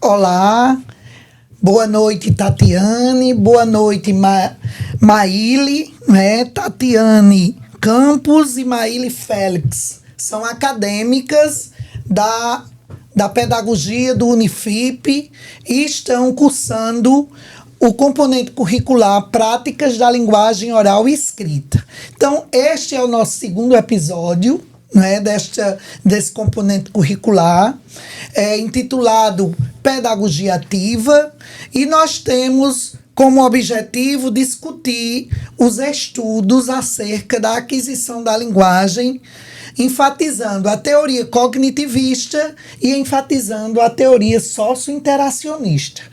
Olá, boa noite Tatiane, boa noite Maíle, né? Tatiane Campos e Maíle Félix são acadêmicas da pedagogia do Unifip e estão cursando o componente curricular Práticas da Linguagem Oral e Escrita. Então, este é o nosso segundo episódio, né, desse componente curricular, intitulado Pedagogia Ativa, e nós temos como objetivo discutir os estudos acerca da aquisição da linguagem, enfatizando a teoria cognitivista e enfatizando a teoria socio-interacionista.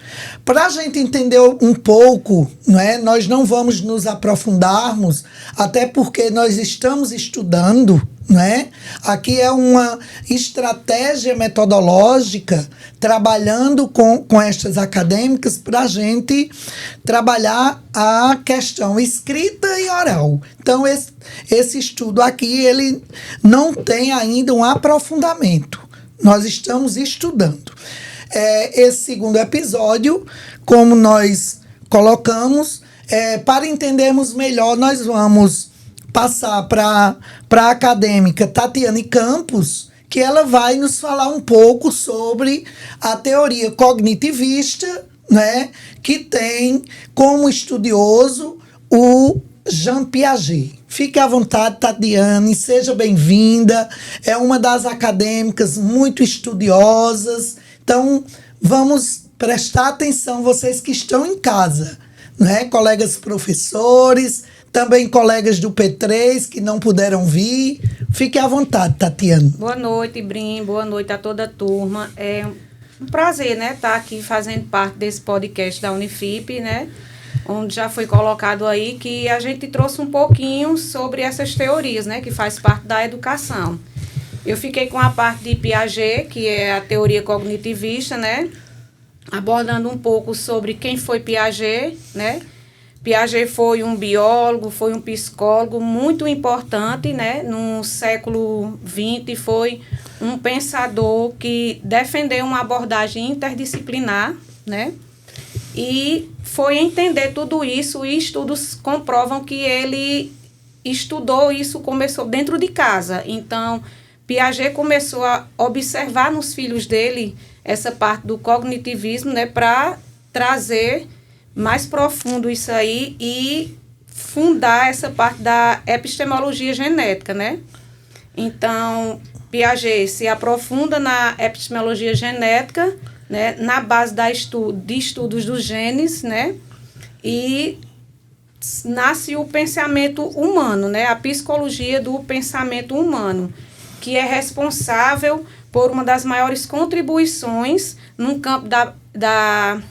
Para a gente entender um pouco, né, nós não vamos nos aprofundarmos, até porque nós estamos estudando, né? Aqui é uma estratégia metodológica trabalhando com estas acadêmicas para a gente trabalhar a questão escrita e oral. Então, esse estudo aqui, ele não tem ainda um aprofundamento. Nós estamos estudando. Esse segundo episódio, como nós colocamos, para entendermos melhor, nós vamos passar para a acadêmica Tatiane Campos, que ela vai nos falar um pouco sobre a teoria cognitivista, né, que tem como estudioso o Jean Piaget. Fique à vontade, Tatiane, seja bem-vinda. É uma das acadêmicas muito estudiosas. Então, vamos prestar atenção, vocês que estão em casa, né, colegas professores, também colegas do P3 que não puderam vir. Fique à vontade, Tatiane. Boa noite, Brim. Boa noite a toda a turma. É um prazer, né, estar aqui fazendo parte desse podcast da Unifip, né, onde já foi colocado aí que a gente trouxe um pouquinho sobre essas teorias, né, que faz parte da educação. Eu fiquei com a parte de Piaget, que é a teoria cognitivista, né, abordando um pouco sobre quem foi Piaget, né. Piaget foi um biólogo, foi um psicólogo muito importante, né? No século XX, foi um pensador que defendeu uma abordagem interdisciplinar, né? E foi entender tudo isso, e estudos comprovam que ele estudou isso, começou dentro de casa. Então, Piaget começou a observar nos filhos dele essa parte do cognitivismo, né? Para trazer mais profundo isso aí e fundar essa parte da epistemologia genética, né? Então, Piaget se aprofunda na epistemologia genética, né, na base de estudos dos genes, né? E nasce o pensamento humano, né? A psicologia do pensamento humano, que é responsável por uma das maiores contribuições no campo da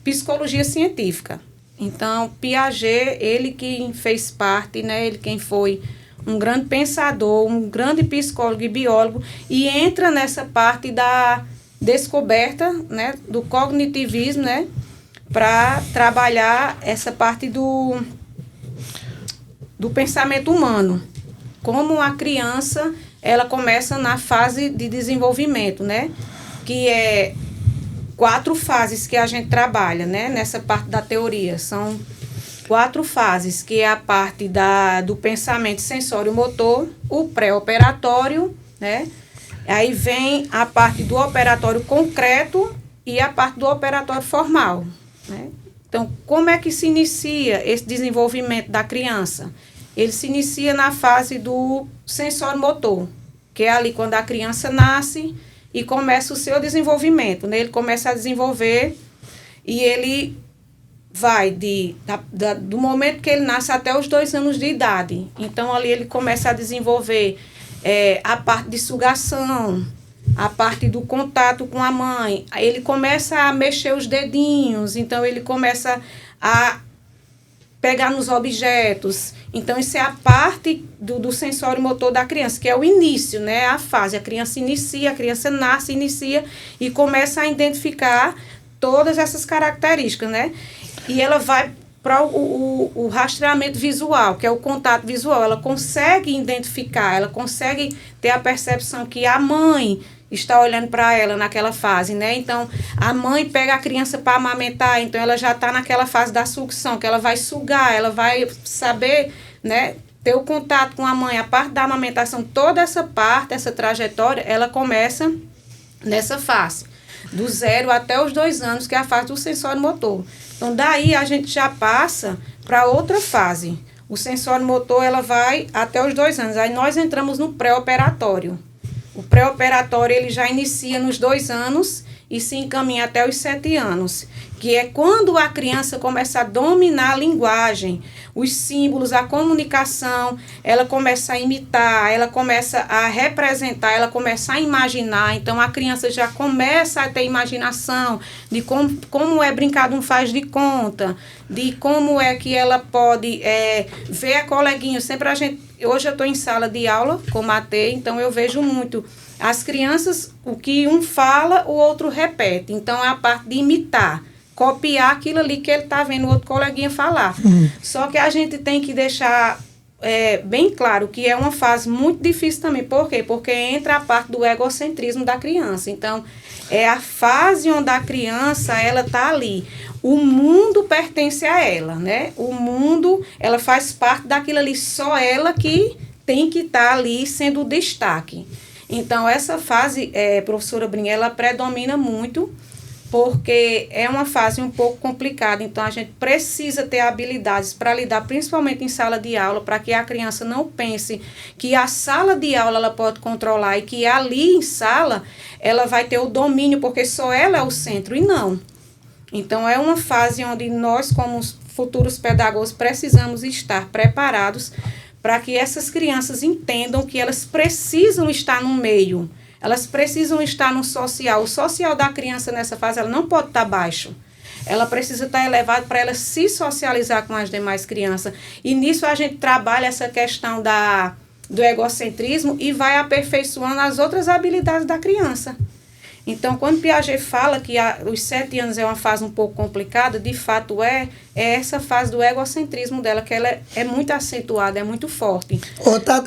psicologia científica. Então, Piaget, ele quem fez parte, né, ele quem foi um grande pensador, um grande psicólogo e biólogo, e entra nessa parte da descoberta, né, do cognitivismo, né, para trabalhar essa parte do pensamento humano. Como a criança, ela começa na fase de desenvolvimento, né, que é 4 fases que a gente trabalha, né, nessa parte da teoria. São 4 fases, que é a parte do pensamento sensório-motor, o pré-operatório, né? Aí vem a parte do operatório concreto e a parte do operatório formal, né? Então, como é que se inicia esse desenvolvimento da criança? Ele se inicia na fase do sensório-motor, que é ali quando a criança nasce e começa o seu desenvolvimento, né? Ele começa a desenvolver e ele vai do momento que ele nasce até os 2 anos de idade. Então, ali ele começa a desenvolver a parte de sugação, a parte do contato com a mãe. Ele começa a mexer os dedinhos, então ele começa a pegar nos objetos. Então, isso é a parte do sensório motor da criança, que é o início, né? A fase. A criança inicia, a criança nasce, inicia e começa a identificar todas essas características, né? E ela vai para o rastreamento visual, que é o contato visual. Ela consegue identificar, ela consegue ter a percepção que a mãe está olhando para ela naquela fase, né? Então, a mãe pega a criança para amamentar, então ela já está naquela fase da sucção, que ela vai sugar, ela vai saber, né, ter o contato com a mãe. A parte da amamentação, toda essa parte, essa trajetória, ela começa nessa fase, do 0 até os 2 anos, que é a fase do sensório motor. Então, daí a gente já passa para outra fase. O sensório motor, ela vai até os 2 anos. Aí nós entramos no pré-operatório. O pré-operatório, ele já inicia nos 2 anos e se encaminha até os 7 anos, que é quando a criança começa a dominar a linguagem, os símbolos, a comunicação, ela começa a imitar, ela começa a representar, ela começa a imaginar. Então, a criança já começa a ter imaginação de como é brincar um faz de conta, de como é que ela pode ver a coleguinha. Sempre hoje eu estou em sala de aula com o Matei, então eu vejo muito as crianças, o que um fala, o outro repete. Então, é a parte de imitar, copiar aquilo ali que ele está vendo o outro coleguinha falar. Só que a gente tem que deixar bem claro que é uma fase muito difícil também. Por quê? Porque entra a parte do egocentrismo da criança. Então, é a fase onde a criança, ela está ali. O mundo pertence a ela, né? O mundo, ela faz parte daquilo ali, só ela que tem que estar ali sendo o destaque. Então, essa fase, professora Brin, ela predomina muito, porque é uma fase um pouco complicada. Então, a gente precisa ter habilidades para lidar, principalmente em sala de aula, para que a criança não pense que a sala de aula ela pode controlar e que ali em sala ela vai ter o domínio, porque só ela é o centro, e não. Então, é uma fase onde nós, como futuros pedagogos, precisamos estar preparados para que essas crianças entendam que elas precisam estar no meio, elas precisam estar no social. O social da criança nessa fase, ela não pode estar baixo. Ela precisa estar elevada para ela se socializar com as demais crianças. E nisso a gente trabalha essa questão do egocentrismo e vai aperfeiçoando as outras habilidades da criança. Então, quando Piaget fala que os 7 anos é uma fase um pouco complicada, de fato é essa fase do egocentrismo dela, que ela é muito acentuada, é muito forte.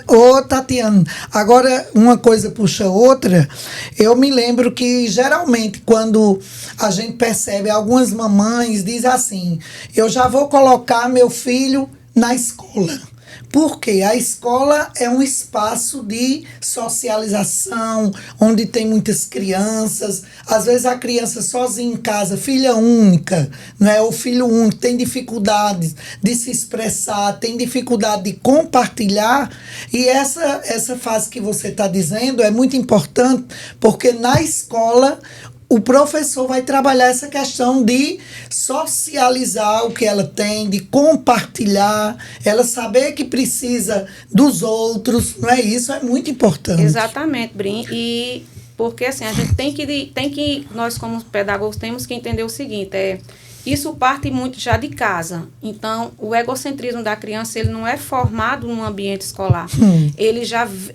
Ô, Tatiana, agora uma coisa puxa outra. Eu me lembro que, geralmente, quando a gente percebe, algumas mamães dizem assim, eu já vou colocar meu filho na escola. Porque a escola é um espaço de socialização, onde tem muitas crianças. Às vezes a criança sozinha em casa, filha única, né? O filho único tem dificuldades de se expressar, tem dificuldade de compartilhar. E essa fase que você está dizendo é muito importante, porque na escola o professor vai trabalhar essa questão de socializar o que ela tem, de compartilhar, ela saber que precisa dos outros, não é isso? É muito importante. Exatamente, Brin. E porque assim, a gente tem que nós como pedagogos temos que entender o seguinte, isso parte muito já de casa. Então, o egocentrismo da criança, ele não é formado num ambiente escolar.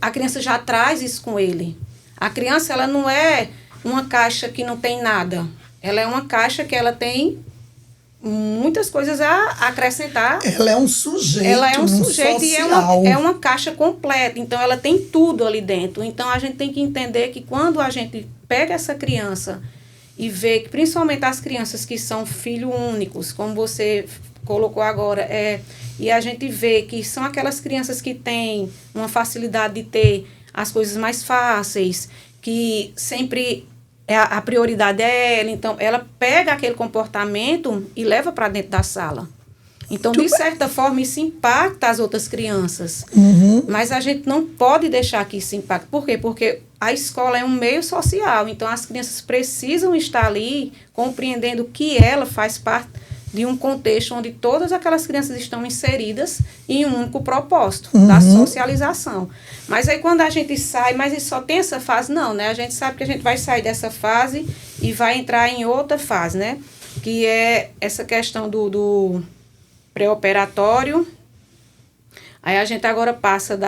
A criança já traz isso com ele. A criança, ela não é uma caixa que não tem nada. Ela é uma caixa que ela tem muitas coisas a acrescentar. Ela é um sujeito. Ela é um sujeito social. E é uma caixa completa. Então, ela tem tudo ali dentro. Então, a gente tem que entender que quando a gente pega essa criança e vê que, principalmente as crianças que são filhos únicos, como você colocou agora, e a gente vê que são aquelas crianças que têm uma facilidade de ter as coisas mais fáceis, que sempre a prioridade é ela, então ela pega aquele comportamento e leva para dentro da sala. Então, de certa forma, isso impacta as outras crianças. Mas a gente não pode deixar que isso impacte. Por quê? Porque a escola é um meio social, então as crianças precisam estar ali compreendendo que ela faz parte de um contexto onde todas aquelas crianças estão inseridas em um único propósito, da socialização. Mas aí quando a gente sai, mas isso só tem essa fase? Não, né? A gente sabe que a gente vai sair dessa fase e vai entrar em outra fase, né? Que é essa questão do pré-operatório. Aí a gente agora passa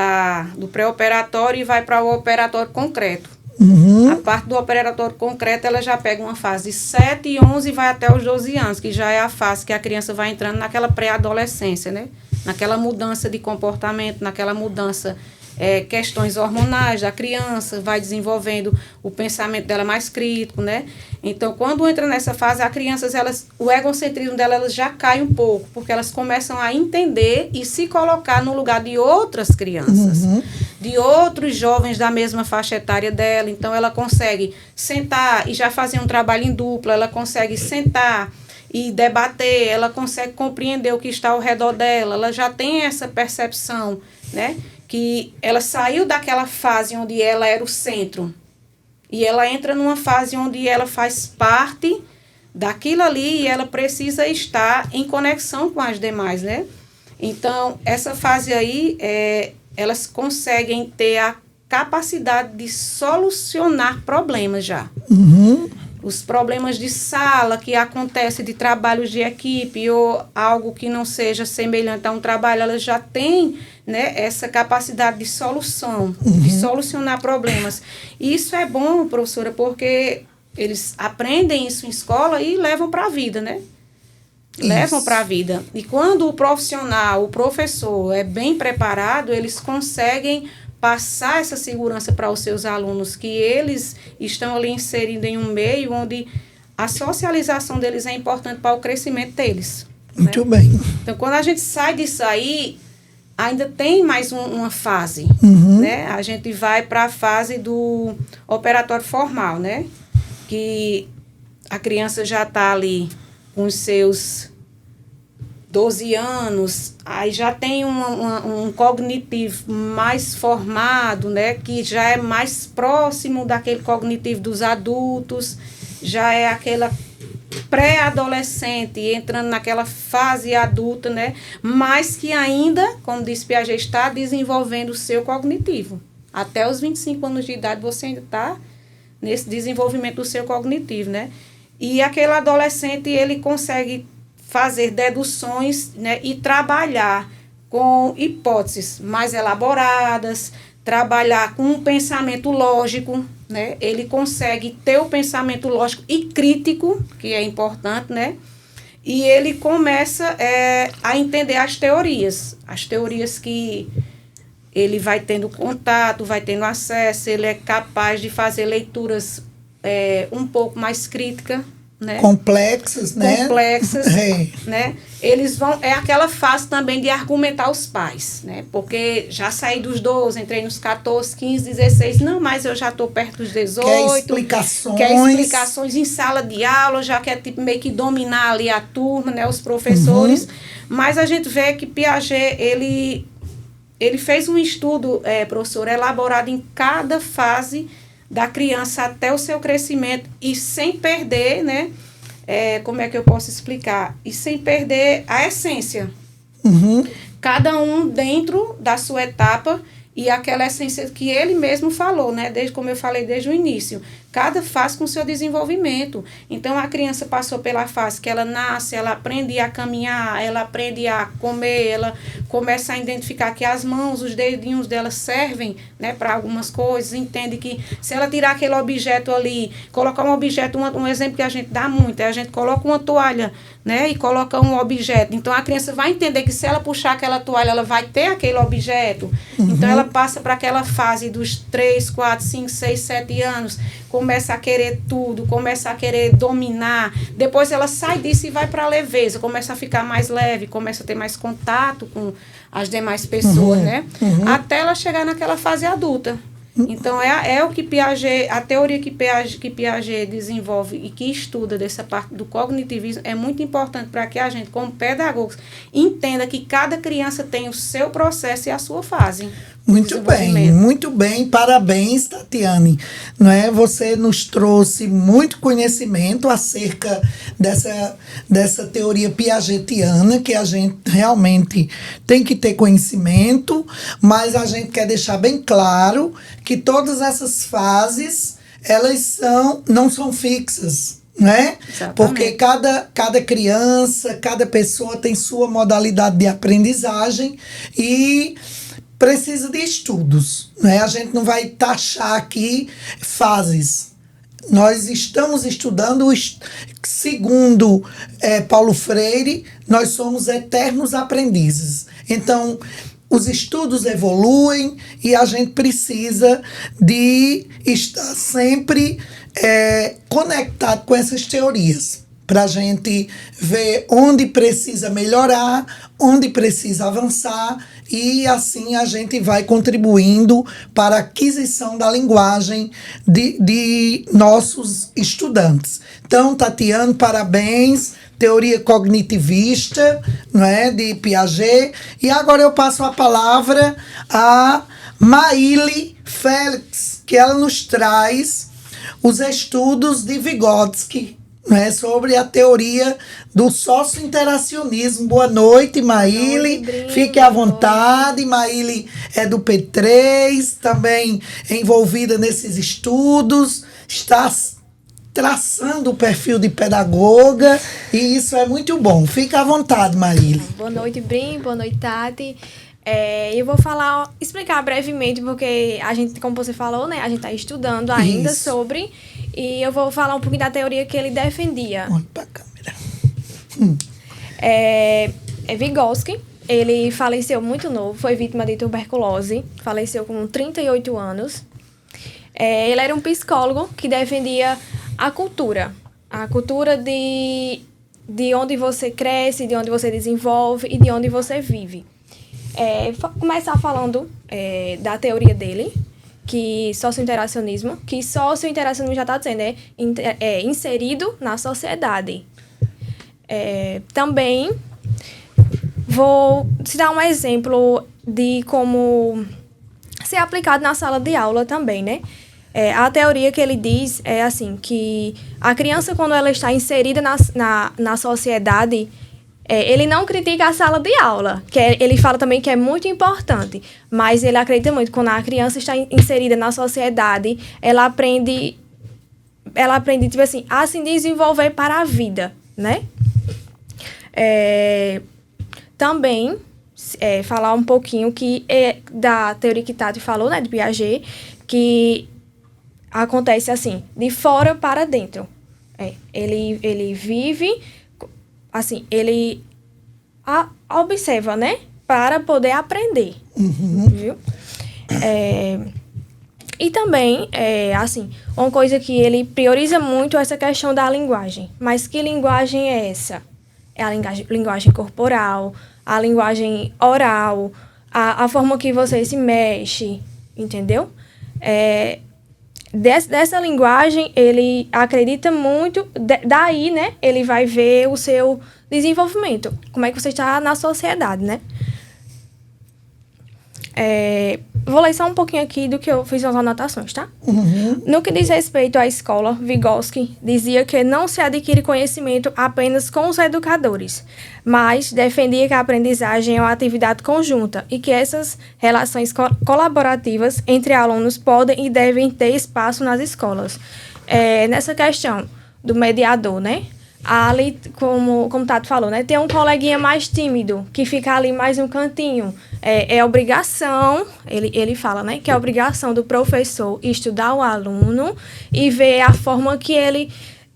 do pré-operatório e vai para o operatório concreto. Uhum. A parte do operatório concreto, ela já pega uma fase de 7, 11 e vai até os 12 anos, que já é a fase que a criança vai entrando naquela pré-adolescência, né? Naquela mudança de comportamento, naquela mudança, questões hormonais da criança, vai desenvolvendo o pensamento dela mais crítico, né? Então, quando entra nessa fase, as crianças, o egocentrismo delas já cai um pouco, porque elas começam a entender e se colocar no lugar de outras crianças, de outros jovens da mesma faixa etária dela. Então, ela consegue sentar e já fazer um trabalho em dupla, ela consegue sentar e debater, ela consegue compreender o que está ao redor dela, ela já tem essa percepção, né? Que ela saiu daquela fase onde ela era o centro e ela entra numa fase onde ela faz parte daquilo ali e ela precisa estar em conexão com as demais, né? Então, essa fase aí, elas conseguem ter a capacidade de solucionar problemas já. Uhum. Os problemas de sala que acontecem de trabalhos de equipe ou algo que não seja semelhante a um trabalho, elas já têm, né, essa capacidade de solução, de solucionar problemas. E isso é bom, professora, porque eles aprendem isso em escola e levam para a vida, né? Levam para a vida. E quando o profissional, o professor é bem preparado, eles conseguem passar essa segurança para os seus alunos, que eles estão ali inseridos em um meio onde a socialização deles é importante para o crescimento deles. Muito bem. Então, quando a gente sai disso aí, ainda tem mais uma fase, né? A gente vai para a fase do operatório formal, né? Que a criança já está ali com os seus 12 anos, aí já tem um cognitivo mais formado, né, que já é mais próximo daquele cognitivo dos adultos, já é aquela pré-adolescente entrando naquela fase adulta, né, mas que ainda, como disse Piaget, está desenvolvendo o seu cognitivo. Até os 25 anos de idade você ainda está nesse desenvolvimento do seu cognitivo, né, e aquele adolescente, ele consegue fazer deduções, né, e trabalhar com hipóteses mais elaboradas, trabalhar com um pensamento lógico, né? Ele consegue ter o pensamento lógico e crítico, que é importante, né? E ele começa a entender as teorias que ele vai tendo contato, vai tendo acesso, ele é capaz de fazer leituras um pouco mais críticas, né? Complexas, né? Né? Eles vão, aquela fase também de argumentar os pais, né? Porque já saí dos 12, entrei nos 14, 15, 16, não, mas eu já estou perto dos 18. Quer explicações em sala de aula, já quer tipo, meio que dominar ali a turma, né? Os professores. Mas a gente vê que Piaget, ele fez um estudo, professor, elaborado em cada fase da criança até o seu crescimento e sem perder, né? Como é que eu posso explicar? E sem perder a essência. Cada um dentro da sua etapa e aquela essência que ele mesmo falou, né? Como eu falei desde o início. Cada fase com seu desenvolvimento. Então, a criança passou pela fase que ela nasce, ela aprende a caminhar, ela aprende a comer, ela começa a identificar que as mãos, os dedinhos dela servem, né, para algumas coisas, entende que se ela tirar aquele objeto ali, colocar um objeto, um exemplo que a gente dá muito, a gente coloca uma toalha, né, e coloca um objeto. Então, a criança vai entender que se ela puxar aquela toalha, ela vai ter aquele objeto. Então, ela passa para aquela fase dos 3, 4, 5, 6, 7 anos, começa a querer tudo, começa a querer dominar, depois ela sai disso e vai para a leveza, começa a ficar mais leve, começa a ter mais contato com as demais pessoas, né? Até ela chegar naquela fase adulta. Então, é o que Piaget, a teoria que Piaget desenvolve e que estuda dessa parte do cognitivismo é muito importante para que a gente, como pedagogos, entenda que cada criança tem o seu processo e a sua fase. Muito bem, parabéns, Tatiane. Não é? Você nos trouxe muito conhecimento acerca dessa teoria piagetiana, que a gente realmente tem que ter conhecimento, mas a gente quer deixar bem claro que todas essas fases, elas não são fixas. Né? Porque cada criança, cada pessoa tem sua modalidade de aprendizagem e precisa de estudos, né? A gente não vai taxar aqui fases. Nós estamos estudando, segundo Paulo Freire, nós somos eternos aprendizes. Então, os estudos evoluem e a gente precisa de estar sempre conectado com essas teorias, para a gente ver onde precisa melhorar, onde precisa avançar, e assim a gente vai contribuindo para a aquisição da linguagem de nossos estudantes. Então, Tatiane, parabéns, teoria cognitivista, não é, de Piaget. E agora eu passo a palavra a Maíli Félix, que ela nos traz os estudos de Vygotsky, né, sobre a teoria do socio-interacionismo. Boa noite, Maíli. Fique à vontade. Maíli é do P3, também é envolvida nesses estudos, está traçando o perfil de pedagoga, e isso é muito bom. Fique à vontade, Maíli. Boa noite, Brim. Boa noite, Tati. Eu vou explicar brevemente, porque a gente, como você falou, né, a gente está estudando ainda sobre, e eu vou falar um pouquinho da teoria que ele defendia. Olha para a câmera. Vygotsky, ele faleceu muito novo, foi vítima de tuberculose, faleceu com 38 anos. Ele era um psicólogo que defendia a cultura de onde você cresce, de onde você desenvolve e de onde você vive. Começar falando da teoria dele, que socio-interacionismo já está dizendo, inserido na sociedade. Também vou te dar um exemplo de como ser aplicado na sala de aula também, né? A teoria que ele diz é assim, que a criança, quando ela está inserida na sociedade, ele não critica a sala de aula, ele fala também que é muito importante, mas ele acredita muito que quando a criança está inserida na sociedade, ela aprende tipo assim, a se desenvolver para a vida, né? Também falar um pouquinho da teoria que Tati falou, né, de Piaget, que acontece assim, de fora para dentro. Ele vive, assim, ele observa, né, para poder aprender, viu? E também, assim, uma coisa que ele prioriza muito é essa questão da linguagem. Mas que linguagem é essa? É a linguagem corporal, a linguagem oral, a forma que você se mexe, entendeu? Dessa linguagem, ele acredita muito, daí, né, ele vai ver o seu desenvolvimento, como é que você está na sociedade, né? Vou ler só um pouquinho aqui do que eu fiz nas anotações, tá? No que diz respeito à escola, Vygotsky dizia que não se adquire conhecimento apenas com os educadores, mas defendia que a aprendizagem é uma atividade conjunta e que essas relações colaborativas entre alunos podem e devem ter espaço nas escolas. Nessa questão do mediador, né? Ali, como o Tato falou, né? Tem um coleguinha mais tímido, que fica ali mais no cantinho. É obrigação, ele fala, né? Que é obrigação do professor estudar o aluno e ver a forma que ele...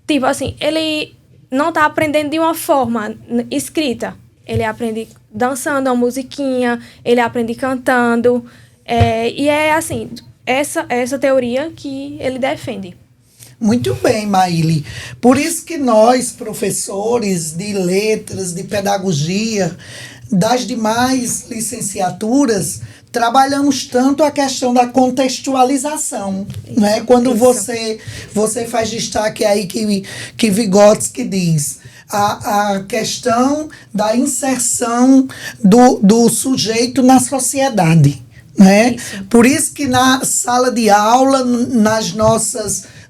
Tipo assim, ele não está aprendendo de uma forma escrita. Ele aprende dançando uma musiquinha, ele aprende cantando. E é assim, essa teoria que ele defende. Muito bem, Maíli. Por isso que nós, professores de letras, de pedagogia, das demais licenciaturas, trabalhamos tanto a questão da contextualização, né? Quando você faz destaque aí que Vygotsky diz, a questão da inserção do sujeito na sociedade, né? Por isso que na sala de aula,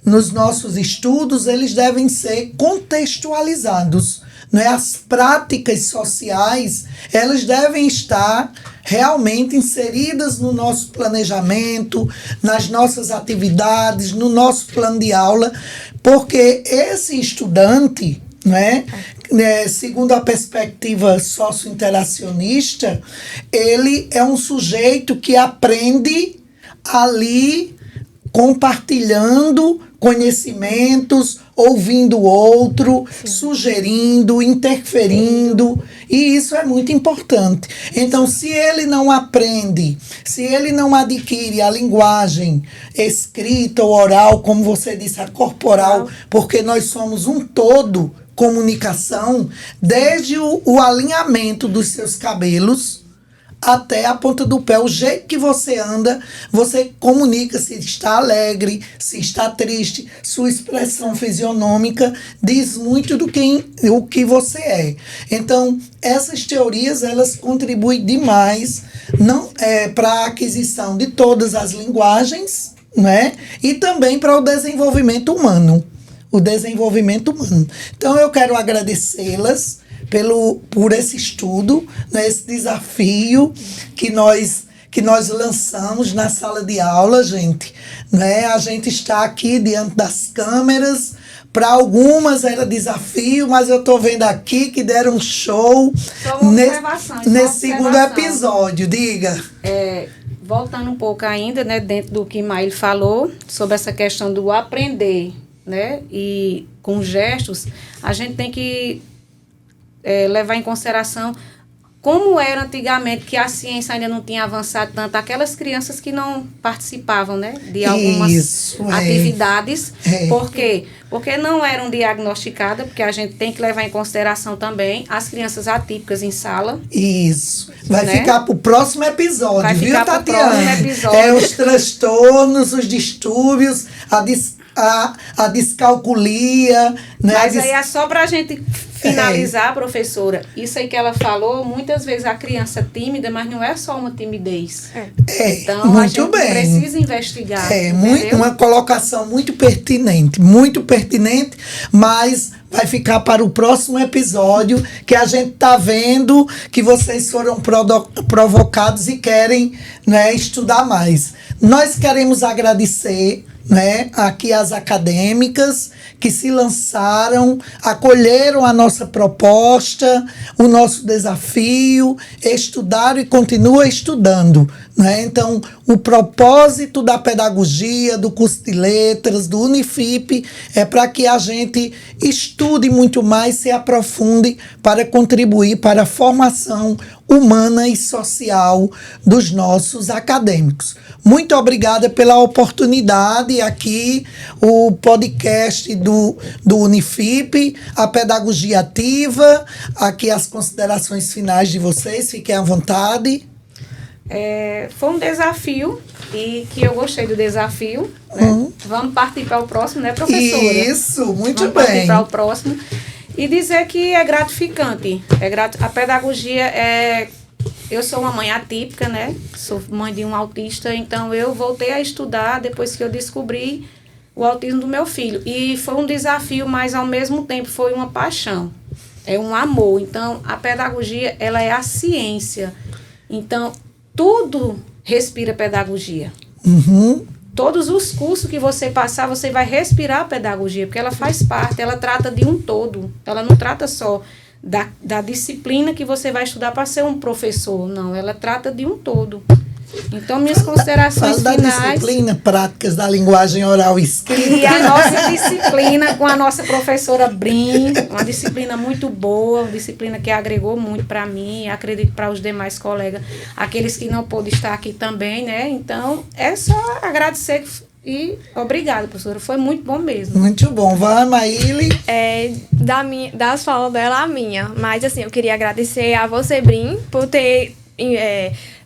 nos nossos estudos, eles devem ser contextualizados, né? As práticas sociais, elas devem estar realmente inseridas no nosso planejamento, nas nossas atividades, no nosso plano de aula, porque esse estudante, né, né, segundo a perspectiva socio-interacionista, ele é um sujeito que aprende ali compartilhando conhecimentos, ouvindo o outro, sugerindo, interferindo, e isso é muito importante. Então, se ele não aprende, se ele não adquire a linguagem escrita ou oral, como você disse, a corporal, porque nós somos um todo, comunicação, desde o alinhamento dos seus cabelos até a ponta do pé, o jeito que você anda, você comunica se está alegre, se está triste, sua expressão fisionômica diz muito o que você é. Então, essas teorias, elas contribuem demais para a aquisição de todas as linguagens, né? E também para o desenvolvimento humano. Então, eu quero agradecê-las por esse estudo, né, esse desafio que nós lançamos na sala de aula, gente. Né? A gente está aqui diante das câmeras. Para algumas era desafio, mas eu estou vendo aqui que deram um show nesse segundo episódio. Diga. Voltando um pouco ainda, né, dentro do que Maíli falou, sobre essa questão do aprender, né, e com gestos, a gente tem que levar em consideração como era antigamente, que a ciência ainda não tinha avançado tanto, aquelas crianças que não participavam, né, de algumas atividades. Por quê? Porque não eram diagnosticadas, porque a gente tem que levar em consideração também as crianças atípicas em sala. Isso. Vai ficar para o próximo episódio, vai viu, Tatiana? Próximo episódio. Os transtornos, os distúrbios, a descalculia. Né? Mas aí é só para a gente finalizar, professora. Isso aí que ela falou, muitas vezes a criança tímida, mas não é só uma timidez. Então, muito a gente precisa investigar. Uma colocação muito pertinente, mas vai ficar para o próximo episódio, que a gente está vendo que vocês foram provocados e querem, né, estudar mais. Nós queremos agradecer, né, aqui as acadêmicas que se lançaram, acolheram a nossa proposta, o nosso desafio, estudaram e continuam estudando. Né? Então, o propósito da pedagogia, do curso de letras, do Unifip, é para que a gente estude muito mais, se aprofunde para contribuir para a formação humana e social dos nossos acadêmicos. Muito obrigada pela oportunidade aqui, o podcast do Unifip, a pedagogia ativa, aqui as considerações finais de vocês, fiquem à vontade. Foi um desafio e que eu gostei do desafio. Né? Vamos partir para o próximo, né, professora? Isso, muito Vamos bem. Partir para o próximo. E dizer que é gratificante. A pedagogia é... Eu sou uma mãe atípica, né? Sou mãe de um autista, então eu voltei a estudar depois que eu descobri o autismo do meu filho. E foi um desafio, mas ao mesmo tempo foi uma paixão. É um amor. Então, a pedagogia, ela é a ciência. Então, tudo respira pedagogia. Todos os cursos que você passar, você vai respirar a pedagogia, porque ela faz parte, ela trata de um todo. Ela não trata só da disciplina que você vai estudar para ser um professor, não. Ela trata de um todo. Então, minhas considerações finais... da disciplina, práticas da linguagem oral e escrita. E a nossa disciplina com a nossa professora Brim, uma disciplina muito boa, uma disciplina que agregou muito para mim, acredito para os demais colegas, aqueles que não pôde estar aqui também, né? Então, é só agradecer e obrigada, professora. Foi muito bom mesmo. Muito bom. Vai, Maíli. Das falas dela, a minha. Mas, assim, eu queria agradecer a você, Brim, por ter...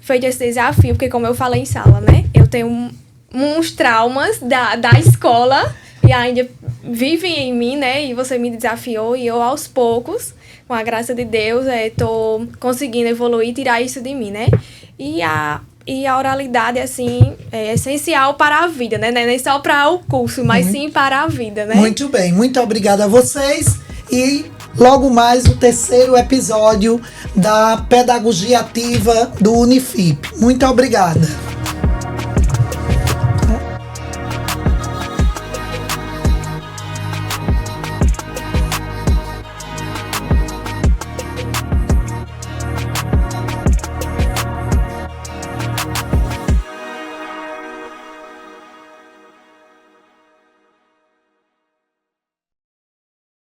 feito esse desafio, porque como eu falei em sala, né? Eu tenho uns traumas da escola e ainda vivem em mim, né? E você me desafiou e eu, aos poucos, com a graça de Deus, tô conseguindo evoluir e tirar isso de mim, né? E a oralidade, assim, é essencial para a vida, né? Não é nem só para o curso, mas sim para a vida, né? Muito bem. Muito obrigada a vocês e... logo mais o 3º episódio da Pedagogia Ativa do Unifip. Muito obrigada.